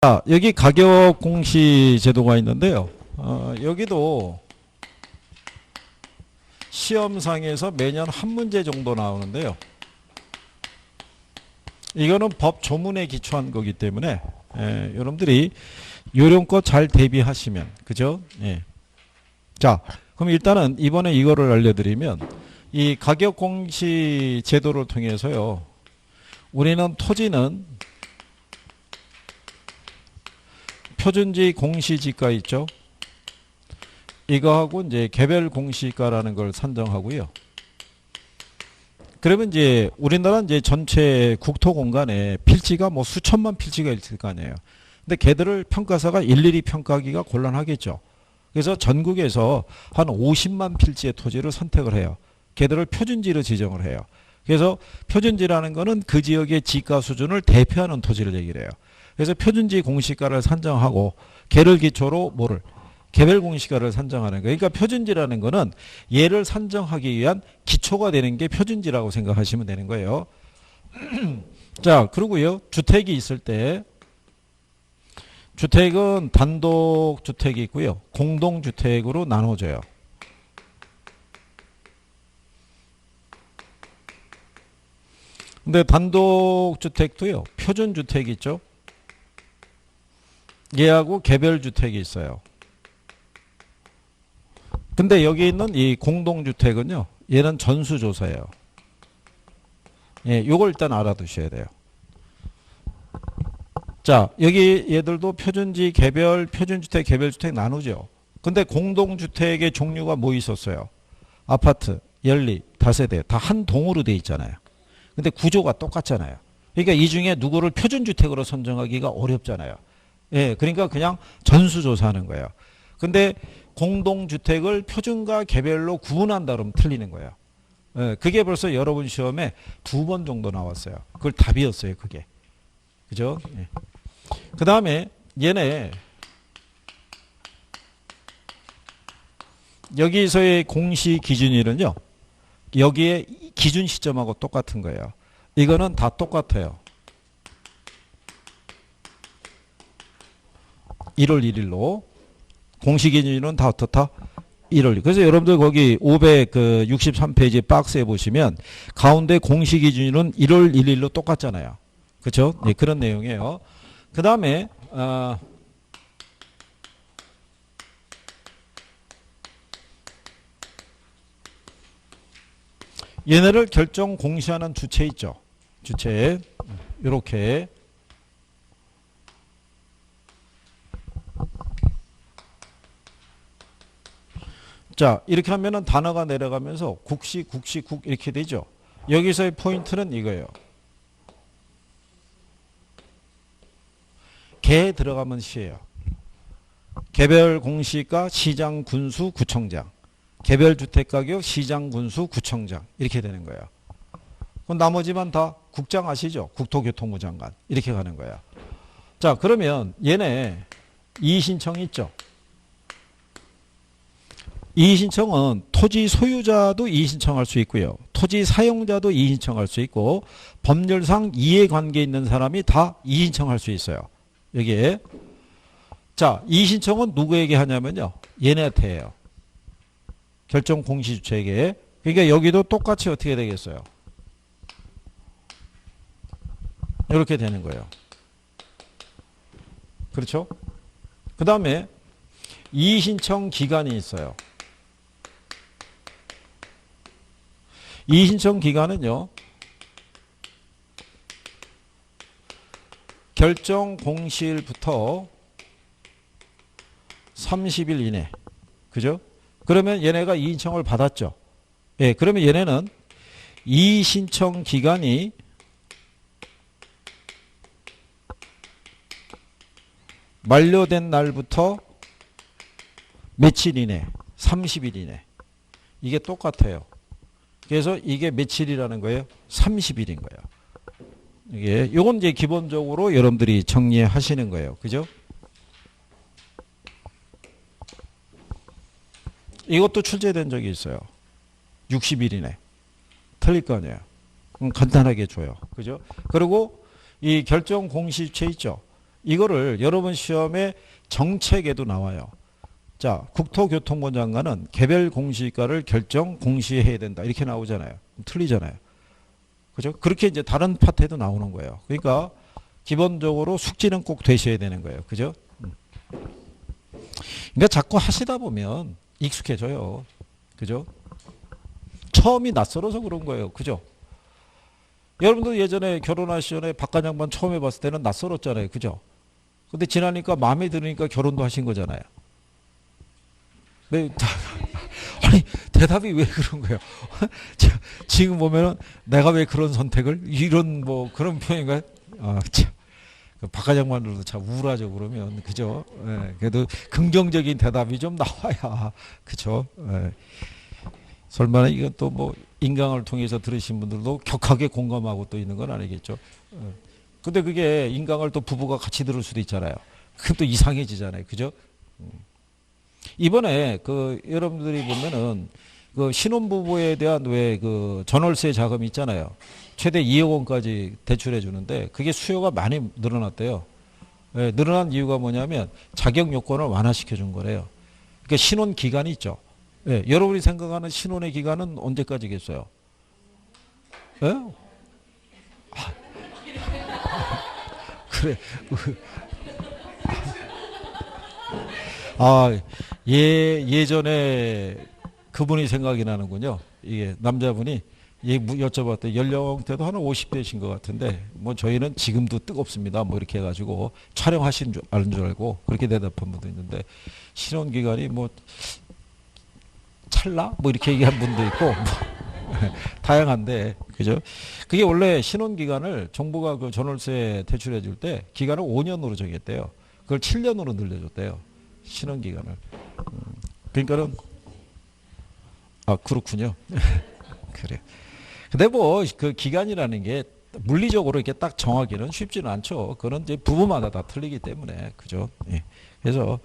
자, 여기 가격 공시 제도가 있는데요. 여기도 시험상에서 매년 한 문제 정도 나오는데요. 이거는 법 조문에 기초한 거기 때문에 여러분들이 요령껏 잘 대비하시면 그죠? 예. 자, 그럼 일단은 이번에 이거를 알려드리면 이 가격 공시 제도를 통해서요. 우리는 토지는 표준지 공시지가 있죠. 이거하고 이제 개별 공시가라는 걸 산정하고요. 그러면 이제 우리나라 이제 전체 국토 공간에 필지가 뭐 수천만 필지가 있을 거 아니에요. 근데 걔들을 평가사가 일일이 평가하기가 곤란하겠죠. 그래서 전국에서 한 50만 필지의 토지를 선택을 해요. 걔들을 표준지로 지정을 해요. 그래서 표준지라는 거는 그 지역의 지가 수준을 대표하는 토지를 얘기를 해요. 그래서 표준지 공시가를 산정하고 걔를 기초로 뭐를 개별 공시가를 산정하는 거예요. 그러니까 표준지라는 거는 얘를 산정하기 위한 기초가 되는 게 표준지라고 생각하시면 되는 거예요. 자, 그리고요. 주택이 있을 때 주택은 단독주택이 있고요. 공동주택으로 나눠져요. 근데 단독주택도요. 표준주택이 있죠. 얘하고 개별주택이 있어요. 근데 여기 있는 이 공동주택은요. 얘는 전수조사예요. 예, 요걸 일단 알아두셔야 돼요. 자, 여기 얘들도 표준지, 개별, 표준주택, 개별주택 나누죠. 근데 공동주택의 종류가 뭐 있었어요? 아파트, 연립, 다세대 다 한 동으로 돼 있잖아요. 근데 구조가 똑같잖아요. 그러니까 이 중에 누구를 표준주택으로 선정하기가 어렵잖아요. 예, 그러니까 그냥 전수조사하는 거예요. 근데 공동주택을 표준과 개별로 구분한다 그러면 틀리는 거예요. 예, 그게 벌써 여러분 시험에 2번 정도 나왔어요. 그걸 답이었어요, 그게. 그죠? 예. 그 다음에 얘네 여기서의 공시 기준일은요. 여기에 기준 시점하고 똑같은 거예요. 이거는 다 똑같아요. 1월 1일로 공시 기준일은 다 어떻다? 1월 1일. 그래서 여러분들 거기 563페이지 박스에 보시면 가운데 공시 기준일은 1월 1일로 똑같잖아요. 그렇죠? 네, 그런 내용이에요. 그 다음에 얘네를 결정 공시하는 주체 있죠. 주체 이렇게 자 이렇게 하면은 단어가 내려가면서 국시 국시 국 이렇게 되죠. 여기서의 포인트는 이거예요. 개 들어가면 시예요. 개별 공시가 시장 군수 구청장, 개별 주택 가격 시장 군수 구청장 이렇게 되는 거예요. 그럼 나머지만 다 국장 아시죠? 국토교통부 장관 이렇게 가는 거야. 자 그러면 얘네 이의신청 있죠. 이의신청은 토지 소유자도 이의신청할 수 있고요. 토지 사용자도 이의신청할 수 있고 법률상 이해관계 있는 사람이 다 이의신청할 수 있어요. 여기에 자 이의신청은 누구에게 하냐면요. 얘네한테 해요. 결정 공시주체에게. 그러니까 여기도 똑같이 어떻게 되겠어요? 이렇게 되는 거예요. 그렇죠? 그 다음에 이의신청 기간이 있어요. 이의신청 기간은요. 결정 공시일부터 30일 이내. 그죠? 그러면 얘네가 이의신청을 받았죠. 예, 그러면 얘네는 이의신청 기간이 만료된 날부터 며칠 이내, 30일 이내. 이게 똑같아요. 그래서 이게 며칠이라는 거예요? 30일인 거예요. 이게 요건 이제 기본적으로 여러분들이 정리하시는 거예요. 그죠? 이것도 출제된 적이 있어요. 60일 이내. 틀릴 거 아니에요. 간단하게 줘요. 그죠? 그리고 이 결정 공시주체 있죠? 이거를 여러분 시험에 정책에도 나와요. 자, 국토교통부 장관은 개별 공시가를 결정 공시해야 된다. 이렇게 나오잖아요. 틀리잖아요. 그죠? 그렇게 이제 다른 파트에도 나오는 거예요. 그러니까 기본적으로 숙지는 꼭 되셔야 되는 거예요. 그죠? 그러니까 자꾸 하시다 보면 익숙해져요. 그죠? 처음이 낯설어서 그런 거예요. 그죠? 여러분도 예전에 결혼하시 전에 박관 장관 처음 해봤을 때는 낯설었잖아요. 그죠? 근데 지나니까 마음에 들으니까 결혼도 하신 거잖아요. 네, 아니 대답이 왜 그런 거예요? 지금 보면은 내가 왜 그런 선택을 이런 뭐 그런 표현인가요? 아, 참. 박 과장만으로도 참 우울하죠 그러면 그죠? 예, 그래도 긍정적인 대답이 좀 나와야 그죠? 예. 설마 이건 또 뭐 인강을 통해서 들으신 분들도 격하게 공감하고 또 있는 건 아니겠죠? 예. 근데 그게 인강을 또 부부가 같이 들을 수도 있잖아요. 그럼 또 이상해지잖아요, 그죠? 이번에 그 여러분들이 보면은 그 신혼부부에 대한 왜 그 전월세 자금 있잖아요. 최대 2억 원까지 대출해 주는데 그게 수요가 많이 늘어났대요. 예, 늘어난 이유가 뭐냐면 자격 요건을 완화시켜 준 거래요. 그러니까 신혼 기간이 있죠. 예, 여러분이 생각하는 신혼의 기간은 언제까지겠어요? 예? 아, 그래. 아, 예전에 그분이 생각이 나는군요. 이게 남자분이 여쭤봤더니 연령대도 한 50대신 것 같은데 뭐 저희는 지금도 뜨겁습니다. 뭐 이렇게 해가지고 촬영하신 줄 아는 줄 알고 그렇게 대답한 분도 있는데 신혼 기간이 뭐 찰나 뭐 이렇게 얘기한 분도 있고 뭐 다양한데 그죠? 그게 원래 신혼 기간을 정부가 그 전월세 대출해 줄 때 기간을 5년으로 정했대요. 그걸 7년으로 늘려줬대요. 신혼 기간을. 그러니까는 아 그렇군요. 그래. 근데 뭐 그 기간이라는 게 물리적으로 이렇게 딱 정하기는 쉽지는 않죠. 그건 이제 부부마다 다 틀리기 때문에 그죠. 예. 그래서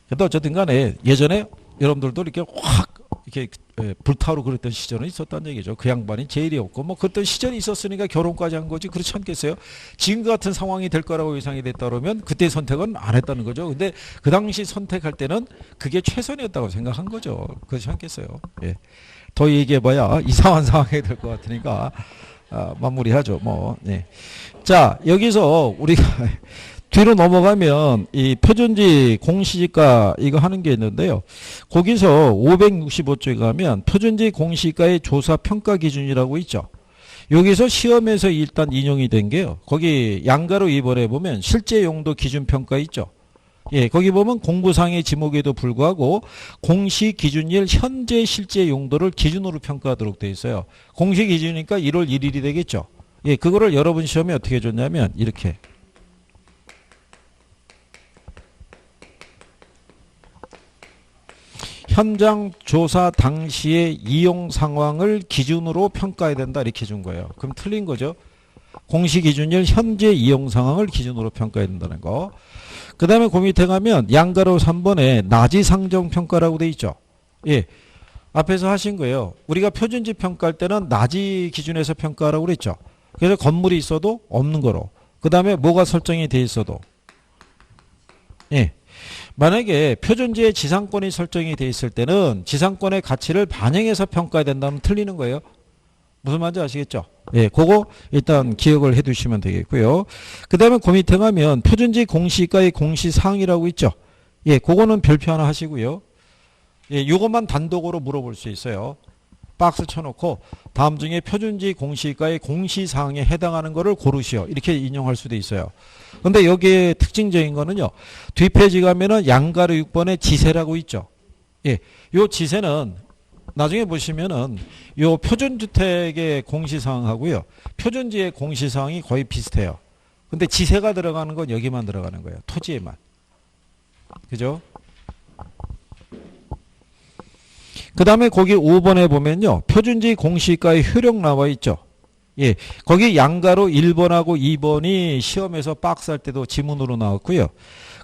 근데 어쨌든 간에 예전에 여러분들도 이렇게 확 이렇게 불타오르고 그랬던 시절은 있었다는 얘기죠. 그 양반이 제일이었고 뭐 그랬던 시절이 있었으니까 결혼까지 한 거지 그렇지 않겠어요? 지금 같은 상황이 될 거라고 예상이 됐다 그러면 그때 선택은 안 했다는 거죠. 근데 그 당시 선택할 때는 그게 최선이었다고 생각한 거죠. 그렇지 않겠어요? 예. 더 얘기해봐야 이상한 상황이 될 것 같으니까 마무리하죠. 뭐. 네. 자 여기서 우리가 뒤로 넘어가면 이 표준지 공시지가 이거 하는 게 있는데요. 거기서 565쪽에 가면 표준지 공시지가의 조사 평가 기준이라고 있죠. 여기서 시험에서 일단 인용이 된 게요. 거기 양가로 2번에 보면 실제 용도 기준 평가 있죠. 예, 거기 보면 공부상의 지목에도 불구하고 공시 기준일 현재 실제 용도를 기준으로 평가하도록 돼 있어요. 공시 기준이니까 1월 1일이 되겠죠. 예, 그거를 여러분 시험에 어떻게 줬냐면 이렇게 현장 조사 당시의 이용 상황을 기준으로 평가해야 된다 이렇게 준 거예요. 그럼 틀린 거죠. 공시 기준일 현재 이용 상황을 기준으로 평가해야 된다는 거. 그 다음에 그 밑에 가면 양가로 3번에 나지 상정 평가라고 돼 있죠. 예. 앞에서 하신 거예요. 우리가 표준지 평가할 때는 나지 기준에서 평가하라고 그랬죠. 그래서 건물이 있어도 없는 거로. 그 다음에 뭐가 설정이 돼 있어도. 예. 만약에 표준지에 지상권이 설정이 돼 있을 때는 지상권의 가치를 반영해서 평가해야 된다면 틀리는 거예요. 무슨 말인지 아시겠죠? 예, 그거 일단 기억을 해 두시면 되겠고요. 그 다음에 그 밑에 가면 표준지 공시가의 공시사항이라고 있죠. 예, 그거는 별표 하나 하시고요. 예, 요것만 단독으로 물어볼 수 있어요. 박스 쳐놓고 다음 중에 표준지 공시가의 공시사항에 해당하는 거를 고르시오. 이렇게 인용할 수도 있어요. 근데 여기에 특징적인 거는요. 뒷페이지 가면은 양가로 6번에 지세라고 있죠. 예, 요 지세는 나중에 보시면은 요 표준주택의 공시사항하고요. 표준지의 공시사항이 거의 비슷해요. 근데 지세가 들어가는 건 여기만 들어가는 거예요. 토지에만. 그죠? 그 다음에 거기 5번에 보면요. 표준지 공시가의 효력 나와 있죠. 예, 거기 양가로 1번하고 2번이 시험에서 박스 할 때도 지문으로 나왔고요.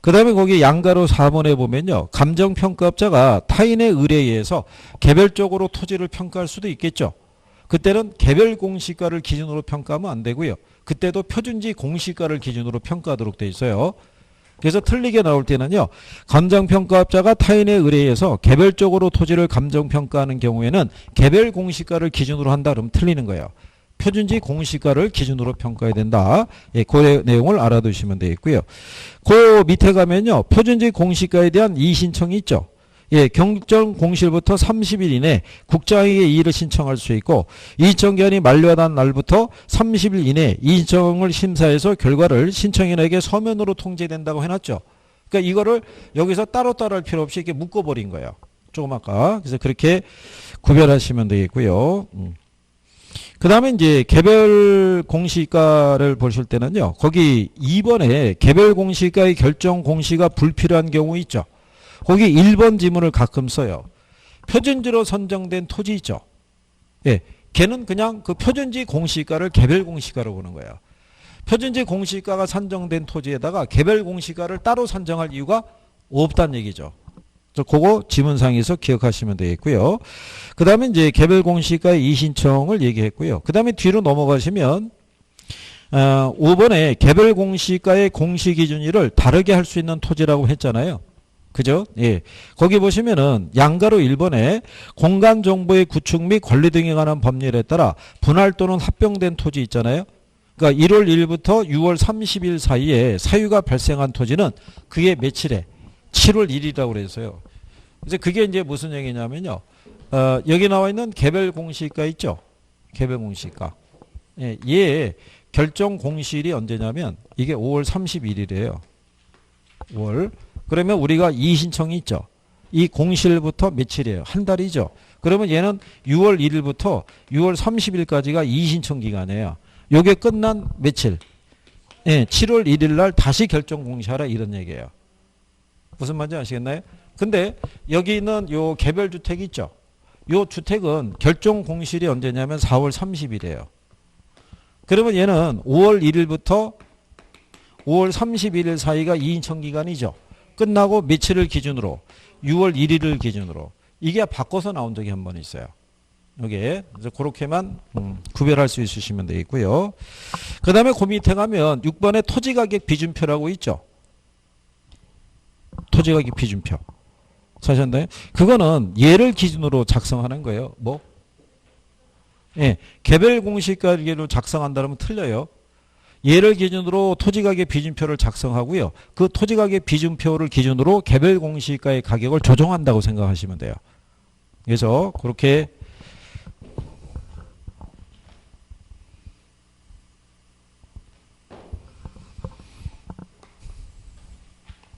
그 다음에 거기 양가로 4번에 보면요. 감정평가업자가 타인의 의뢰에 의해서 개별적으로 토지를 평가할 수도 있겠죠. 그때는 개별 공시가를 기준으로 평가하면 안 되고요. 그때도 표준지 공시가를 기준으로 평가하도록 돼 있어요. 그래서 틀리게 나올 때는요. 감정평가업자가 타인에 의뢰해서 개별적으로 토지를 감정평가하는 경우에는 개별 공시가를 기준으로 한다 그러면 틀리는 거예요. 표준지 공시가를 기준으로 평가해야 된다. 예, 그 내용을 알아두시면 되겠고요. 그 밑에 가면요. 표준지 공시가에 대한 이의신청이 있죠. 예, 경정 공실부터 30일 이내 국장에게 이의를 신청할 수 있고 이의청기한이 만료한 날부터 30일 이내 이의신청을 심사해서 결과를 신청인에게 서면으로 통지된다고 해놨죠. 그러니까 이거를 여기서 따로따로 할 필요 없이 이렇게 묶어버린 거예요. 조금 아까. 그래서 그렇게 구별하시면 되겠고요. 그 다음에 이제 개별 공시가를 보실 때는요. 거기 2번에 개별 공시가의 결정 공시가 불필요한 경우 있죠. 거기 1번 지문을 가끔 써요. 표준지로 선정된 토지 있죠. 예, 걔는 그냥 그 표준지 공시가를 개별 공시가로 보는 거예요. 표준지 공시가가 선정된 토지에다가 개별 공시가를 따로 선정할 이유가 없다는 얘기죠. 그거 지문상에서 기억하시면 되겠고요. 그 다음에 이제 개별 공시가의 이의신청을 얘기했고요. 그 다음에 뒤로 넘어가시면 5번에 개별 공시가의 공시기준일을 다르게 할 수 있는 토지라고 했잖아요. 그죠? 예. 거기 보시면은 양가로 1번에 공간정보의 구축 및 관리 등에 관한 법률에 따라 분할 또는 합병된 토지 있잖아요. 그러니까 1월 1일부터 6월 30일 사이에 사유가 발생한 토지는 그게 며칠에 7월 1일이라고 그래서요. 그래서 그게 이제 무슨 얘기냐면요. 여기 나와 있는 개별 공시가 있죠. 개별 공시가. 예, 얘 결정 공시일이 언제냐면 이게 5월 31일이에요. 5월. 그러면 우리가 이의신청이 있죠. 이 공시일부터 며칠이에요? 한 달이죠. 그러면 얘는 6월 1일부터 6월 30일까지가 이의신청 기간이에요. 요게 끝난 며칠? 예, 7월 1일 날 다시 결정 공시하라 이런 얘기예요. 무슨 말인지 아시겠나요? 근데 여기 있는 요 개별주택 있죠. 요 주택은 결정 공시일이 언제냐면 4월 30일이에요. 그러면 얘는 5월 1일부터 5월 31일 사이가 이의신청 기간이죠. 끝나고 며칠을 기준으로 6월 1일을 기준으로 이게 바꿔서 나온 적이 한 번 있어요. 이게 그래서 그렇게만 구별할 수 있으시면 되겠고요. 그 다음에 그 밑에 가면 6번에 토지가격 비준표라고 있죠. 토지가격 비준표. 사셨나요? 그거는 얘를 기준으로 작성하는 거예요. 뭐? 예, 개별 공시가로 작성한다면 틀려요. 얘를 기준으로 토지가격 비준표를 작성하고요. 그 토지가격 비준표를 기준으로 개별 공시가의 가격을 조정한다고 생각하시면 돼요. 그래서 그렇게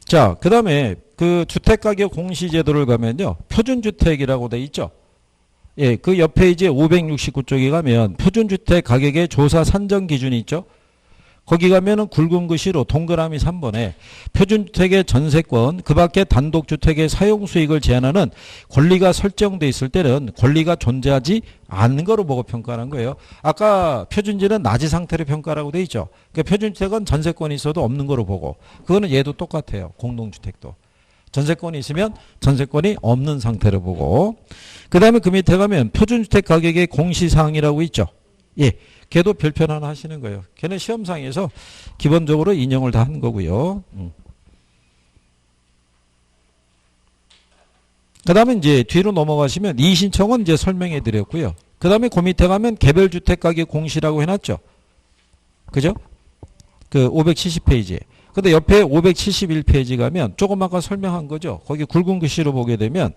자, 그 다음에 그 주택가격 공시제도를 가면요. 표준주택이라고 돼 있죠. 예, 그 옆에 이제 569쪽에 가면 표준주택 가격의 조사 산정 기준이 있죠. 거기 가면은 굵은 글씨로 동그라미 3번에 표준주택의 전세권, 그 밖에 단독주택의 사용수익을 제한하는 권리가 설정돼 있을 때는 권리가 존재하지 않는 거로 보고 평가하는 거예요. 아까 표준지는 나지 상태로 평가라고 돼 있죠. 그러니까 표준주택은 전세권이 있어도 없는 거로 보고 그거는 얘도 똑같아요. 공동주택도. 전세권이 있으면 전세권이 없는 상태로 보고 그 다음에 그 밑에 가면 표준주택 가격의 공시사항이라고 있죠. 예. 걔도 별표 하나 하시는 거예요. 걔는 시험상에서 기본적으로 인용을 다 한 거고요. 그 다음에 이제 뒤로 넘어가시면 이의신청은 이제 설명해 드렸고요. 그 다음에 그 밑에 가면 개별주택 가격 공시라고 해놨죠. 그죠? 그 570페이지. 근데 옆에 571페이지 가면 조금 아까 설명한 거죠. 거기 굵은 글씨로 보게 되면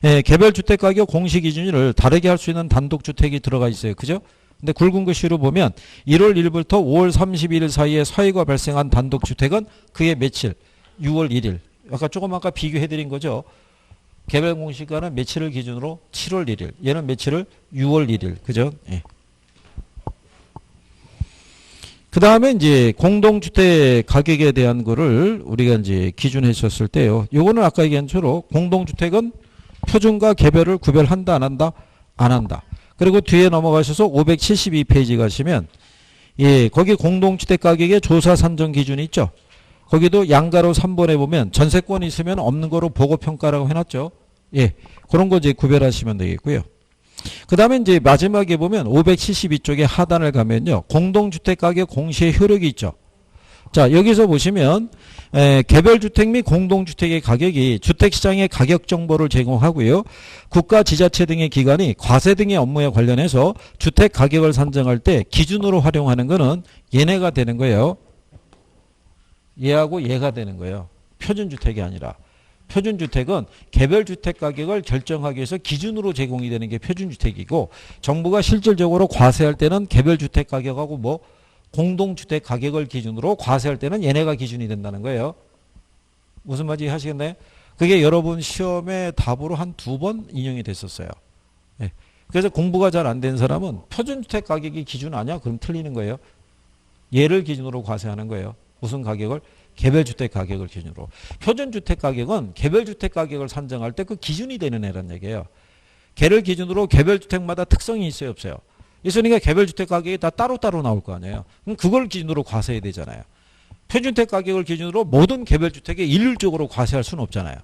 예, 개별주택 가격 공시 기준을 다르게 할 수 있는 단독주택이 들어가 있어요. 그죠? 근데 굵은 글씨로 보면 1월 1일부터 5월 31일 사이에 사유가 발생한 단독주택은 그게 며칠? 6월 1일. 아까 조금 아까 비교해드린 거죠. 개별 공시가는 며칠을 기준으로 7월 1일. 얘는 며칠을 6월 1일. 그죠? 예. 그 다음에 이제 공동주택 가격에 대한 거를 우리가 이제 기준했었을 때요. 요거는 아까 얘기한 대로 공동주택은 표준과 개별을 구별한다, 안 한다? 안 한다. 그리고 뒤에 넘어가셔서 572페이지 가시면 예, 거기 공동주택 가격의 조사 산정 기준이 있죠. 거기도 양가로 3번에 보면 전세권이 있으면 없는 거로 보고 평가라고 해놨죠. 예, 그런 거 이제 구별하시면 되겠고요. 그 다음에 이제 마지막에 보면 572쪽에 하단을 가면요. 공동주택 가격 공시의 효력이 있죠. 자, 여기서 보시면 개별주택 및 공동주택의 가격이 주택시장의 가격 정보를 제공하고요. 국가, 지자체 등의 기관이 과세 등의 업무에 관련해서 주택 가격을 산정할 때 기준으로 활용하는 것은 얘네가 되는 거예요. 얘하고 얘가 되는 거예요. 표준주택이 아니라. 표준주택은 개별주택 가격을 결정하기 위해서 기준으로 제공이 되는 게 표준주택이고, 정부가 실질적으로 과세할 때는 개별주택 가격하고 뭐 공동주택 가격을 기준으로 과세할 때는 얘네가 기준이 된다는 거예요. 무슨 말인지 하시겠나요? 그게 여러분 시험에 답으로 한 2번 인용이 됐었어요. 네. 그래서 공부가 잘 안 된 사람은 표준주택 가격이 기준 아니야? 그럼 틀리는 거예요. 얘를 기준으로 과세하는 거예요. 무슨 가격을? 개별주택 가격을 기준으로. 표준주택 가격은 개별주택 가격을 산정할 때 그 기준이 되는 애란 얘기예요. 걔를 기준으로 개별주택마다 특성이 있어요, 없어요? 있으니까 개별주택 가격이 다 따로따로 나올 거 아니에요. 그럼 그걸 기준으로 과세해야 되잖아요. 표준주택 가격을 기준으로 모든 개별주택에 일률적으로 과세할 수는 없잖아요.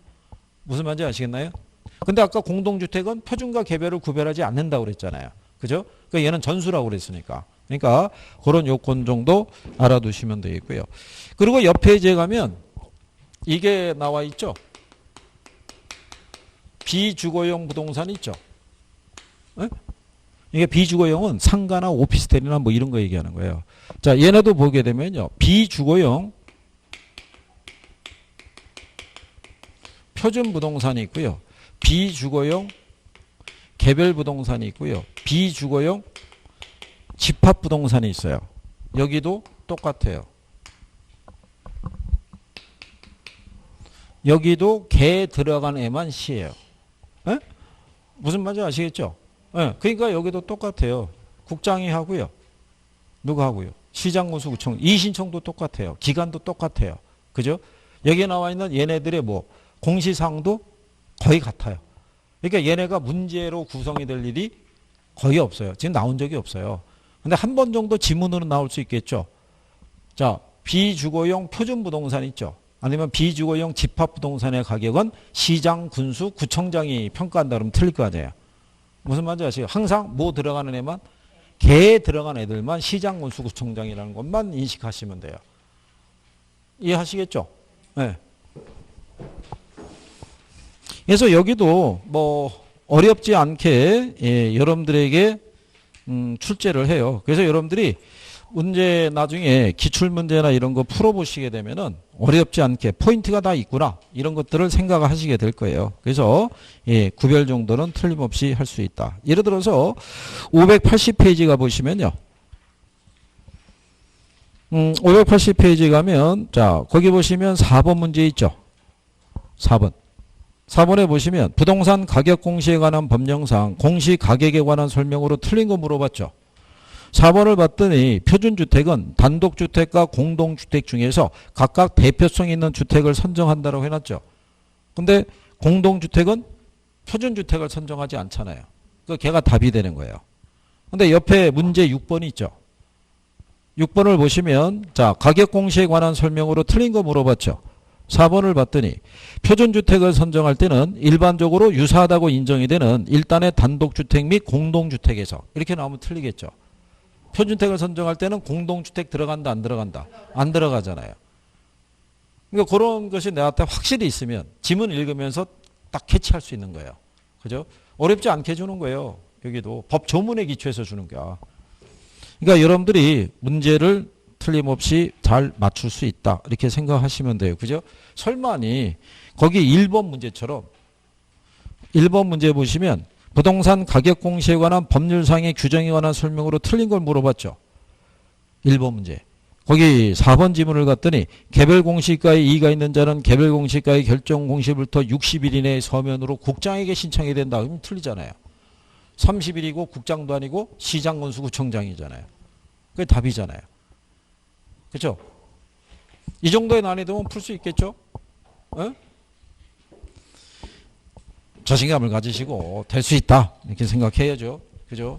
무슨 말인지 아시겠나요? 근데 아까 공동주택은 표준과 개별을 구별하지 않는다고 그랬잖아요. 그죠? 그러니까 얘는 전수라고 그랬으니까. 그러니까 그런 요건 정도 알아두시면 되겠고요. 그리고 옆 페이지에 가면 이게 나와 있죠. 비주거용 부동산 있죠. 네? 이게 비주거용은 상가나 오피스텔이나 뭐 이런 거 얘기하는 거예요. 자, 얘네도 보게 되면요. 비주거용 표준 부동산이 있고요. 비주거용 개별 부동산이 있고요. 비주거용 집합 부동산이 있어요. 여기도 똑같아요. 여기도 개 들어간 애만 시예요. 에? 무슨 말인지 아시겠죠? 예, 그러니까 여기도 똑같아요. 국장이 하고요. 누가 하고요? 시장군수구청, 이신청도 똑같아요. 기간도 똑같아요. 그죠? 여기에 나와 있는 얘네들의 뭐 공시사항도 거의 같아요. 그러니까 얘네가 문제로 구성이 될 일이 거의 없어요. 지금 나온 적이 없어요. 근데 한 번 정도 지문으로 나올 수 있겠죠. 자, 비주거용 표준부동산 있죠. 아니면 비주거용 집합부동산의 가격은 시장, 군수, 구청장이 평가한다 그러면 틀릴 거 아니에요. 무슨 말인지 아시죠? 항상 뭐 들어가는 애만? 개에 들어간 애들만 시장, 군수, 구청장이라는 것만 인식하시면 돼요. 이해하시겠죠? 네. 그래서 여기도 뭐 어렵지 않게 여러분들에게 출제를 해요. 그래서 여러분들이 문제 나중에 기출문제나 이런 거 풀어보시게 되면은 어렵지 않게 포인트가 다 있구나 이런 것들을 생각하시게 될 거예요. 그래서 구별 정도는 틀림없이 할 수 있다. 예를 들어서 580페이지 가보시면요. 580페이지 가면 자 거기 보시면 4번 문제 있죠. 4번에 보시면 부동산 가격 공시에 관한 법령상 공시 가격에 관한 설명으로 틀린 거 물어봤죠. 4번을 봤더니 표준주택은 단독주택과 공동주택 중에서 각각 대표성 있는 주택을 선정한다고 해놨죠. 근데 공동주택은 표준주택을 선정하지 않잖아요. 그 걔가 답이 되는 거예요. 근데 옆에 문제 6번이 있죠. 6번을 보시면 자 가격 공시에 관한 설명으로 틀린 거 물어봤죠. 4번을 봤더니 표준주택을 선정할 때는 일반적으로 유사하다고 인정이 되는 일단의 단독주택 및 공동주택에서 이렇게 나오면 틀리겠죠. 표준주택을 선정할 때는 공동주택 들어간다 안 들어간다? 안 들어가잖아요. 그러니까 그런 것이 내한테 확실히 있으면 지문 읽으면서 딱 캐치할 수 있는 거예요. 그죠? 어렵지 않게 주는 거예요. 여기도 법 조문에 기초해서 주는 거야. 그러니까 여러분들이 문제를 틀림없이 잘 맞출 수 있다. 이렇게 생각하시면 돼요. 그죠? 설마니 거기 1번 문제처럼 1번 문제 보시면 부동산 가격 공시에 관한 법률상의 규정에 관한 설명으로 틀린 걸 물어봤죠. 1번 문제. 거기 4번 지문을 갔더니 개별 공시가에 이의가 있는 자는 개별 공시가의 결정 공시부터 60일 이내에 서면으로 국장에게 신청해야 된다. 그러면 틀리잖아요. 30일이고 국장도 아니고 시장 군수 구청장이잖아요. 그게 답이잖아요. 그렇죠? 이 정도의 난이도면 풀 수 있겠죠? 어? 자신감을 가지시고 될 수 있다 이렇게 생각해야죠. 그죠?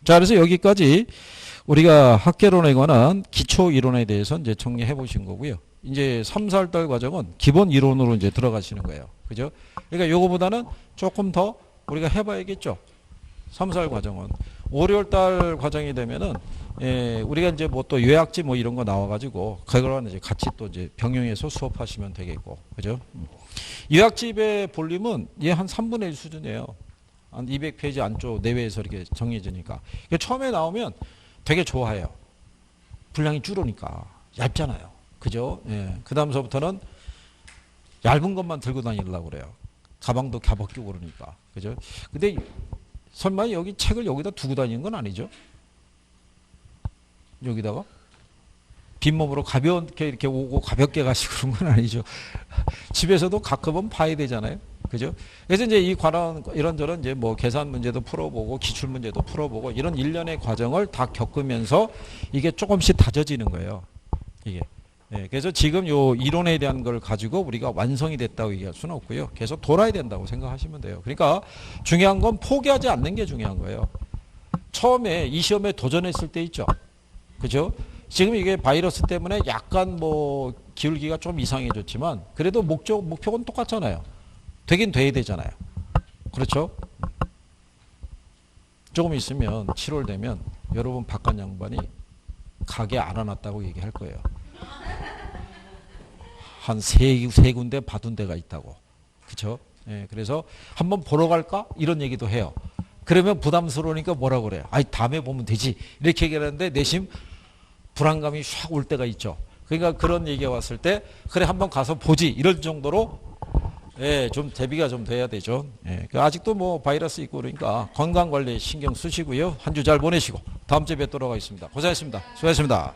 자, 그래서 여기까지 우리가 학개론에 관한 기초 이론에 대해서 이제 정리해 보신 거고요. 이제 3, 4월 과정은 기본 이론으로 이제 들어가시는 거예요. 그죠? 그러니까 요거보다는 조금 더 우리가 해봐야겠죠. 3, 4월 과정은 5, 6월 달 과정이 되면은 우리가 이제 뭐 또 요약지 뭐 이런 거 나와가지고 그거랑 이제 같이 또 이제 병용해서 수업하시면 되겠고, 그죠? 요약집의 볼륨은 얘 한 3분의 1 수준이에요. 한 200페이지 안쪽 내외에서 이렇게 정해지니까. 처음에 나오면 되게 좋아해요. 분량이 줄으니까 얇잖아요, 그죠? 그 다음서부터는 얇은 것만 들고 다니려고 그래요. 가방도 갸벗기고 그러니까, 그죠? 근데 설마 여기 책을 여기다 두고 다니는 건 아니죠? 여기다가 빈몸으로 가볍게 이렇게 오고 가볍게 가시고 그런 건 아니죠. 집에서도 가끔은 봐야 되잖아요, 그죠? 그래서 이제 이 관한 이런저런 이제 뭐 계산 문제도 풀어보고 기출 문제도 풀어보고 이런 일련의 과정을 다 겪으면서 이게 조금씩 다져지는 거예요, 이게. 그래서 지금 요 이론에 대한 걸 가지고 우리가 완성이 됐다고 얘기할 수는 없고요. 계속 돌아야 된다고 생각하시면 돼요. 그러니까 중요한 건 포기하지 않는 게 중요한 거예요. 처음에 이 시험에 도전했을 때 있죠, 그죠? 지금 이게 바이러스 때문에 약간 뭐 기울기가 좀 이상해졌지만 그래도 목표는 똑같잖아요. 되긴 돼야 되잖아요. 그렇죠? 조금 있으면 7월 되면 여러분 바깥 양반이 가게 알아놨다고 얘기할 거예요. 한 세 군데 받은 데가 있다고. 그렇죠? 그래서 한번 보러 갈까? 이런 얘기도 해요. 그러면 부담스러우니까 뭐라 그래요? 아이, 다음에 보면 되지. 이렇게 얘기하는데 내심 불안감이 샥 올 때가 있죠. 그러니까 그런 얘기가 왔을 때 그래 한번 가서 보지 이럴 정도로 좀 대비가 좀 돼야 되죠. 아직도 뭐 바이러스 있고 그러니까 건강 관리에 신경 쓰시고요. 한 주 잘 보내시고 다음 주에 뵙도록 하겠습니다. 고생하셨습니다. 수고하셨습니다.